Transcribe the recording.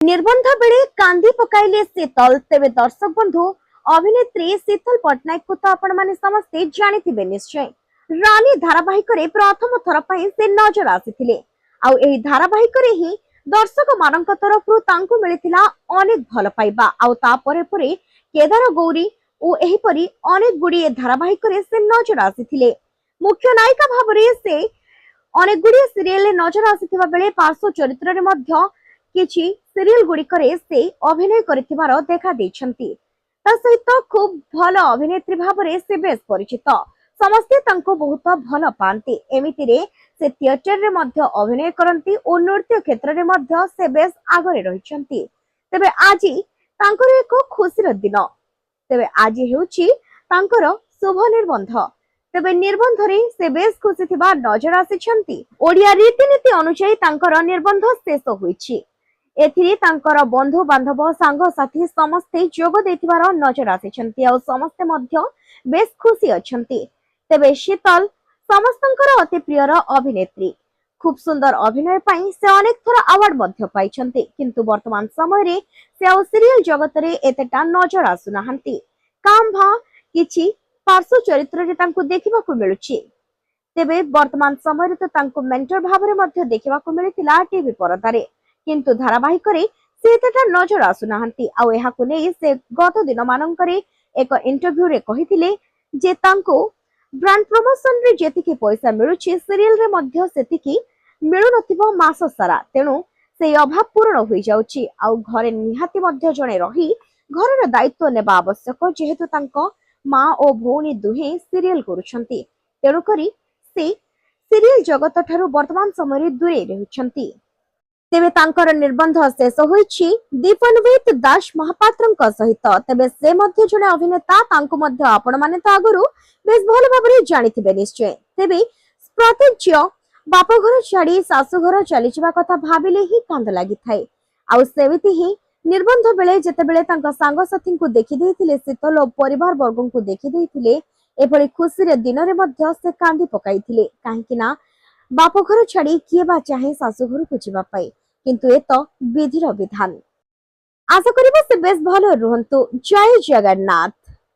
निबंध बेले कांदी पकाइले शीतल तेबे दर्शक बंधु अभिनेत्री शीतल पट्टनायक को तो आपण माने समस्ते जानिथिबे निश्चय। रानी धारावाहिक रे प्रथम थर पई से नजर आसीथिले आउ एही धारावाहिक रे ही दर्शक मानक तरफ तांको मिलिथिला अनेक भल पाइबा आउ ता परे परे केदार गौरी ओ एही परी अनेक गुडी धारावाहिक रे से नजर आसीथिले। मुख्य नायिका भाबरे से अनेक गुडी सीरियल रे नजर आसीथिबा बेले पार्श्व चरित्र रे मध्य किछि सीरियल गुड़िकरे से अभिनय करथिबार देखा दैछंती। ता सहित खूब भल अभिनेत्री भाबरे से बेस परिचित। समस्ते तांको बहुत भल पांती। एमिति रे से थिएटर रे मध्य अभिनय करंती ओ नृत्य क्षेत्र रे मध्य से बेस आगरे रहिछंती। तबे आजि तांकर एक खुशीर दिन। तबे आजि हेउछि तांकर शुभ निबंध। तबे निबंध रे से बेस खुशी थिबा नजर आसिछंती। ओडिया रीतिनीति अनुसार तांकर निबंध शेष होईछि। एथिरे तांकर बंधु बांधव सांग साथी समस्ते जोग देथिबार नजर आसिछंती और समस्ते मध्य बेस खुशी अछंती। तेबे शीतल समस्तंकर अति प्रियर अभिनेत्री। खूब सुंदर अभिनय पाई से अनेक थर अवार्ड मध्य पाइछंती किंतु वर्तमान समय रे से आ सीरियल जगत रे एतेटा नजर आसु नाहंती। काम भा किछि पार्श्व चरित्र रे तांको देखिबा को मिलुछि। तेबे वर्तमान समय रे तो तांको मेंटर भाबरे मध्य देखिबा को मिलितिला टीवी परदारे किंतु धारावाहिक रे से एतेटा नजर आसु नाहंती आउ एहाको नै से गत दिन मानकरे एक इंटरव्यू रे कहिथिले जे तांको ब्रांड प्रमोशन रे जेतिकी पैसा मिलुछि सीरियल रे मध्य सेतिकी मिलु नथिबो मास सारा तेनु से अभाव पूर्ण होई जाउछि आउ घरे निहाती मध्य जणे रही घरर दायित्व नेबा आवश्यक जेहेतु तांको मां ओ भौणी दुहे सीरियल करूछंती तेनु करी से सीरियल जगत ठारू वर्तमान समय रे दूरे रहुछंती। तेबे तांकर निबंध शेष होईछि दीपन्वित दास महापात्रंक सहित। तेबे से मध्य जने अभिनेता तांको मध्य आपण माने तो आगुरु बेस भल भाबरे जानिथिबे निश्चय। तेबे प्रत्यक्ष बाप घर छाड़ी सासु घर चली जिबा कथा भाबिले ही कांद लागि थाए आउ सेमिति ही निबंध बेले जते बेले तांका सांग साथी को देखि देथिले शीतल और परिवार वर्गों को देखि देथिले एभली खुशी रे दिन रे मध्य से कांदी पकाइथिले काहेकि ना बाप घर छाड़ी किए बा चाहे सासु घर को जिबा पाई किंतु ए तो विधिर विधान। आशा करिबा से बेस भलो रुहंतु। जय जगन्नाथ।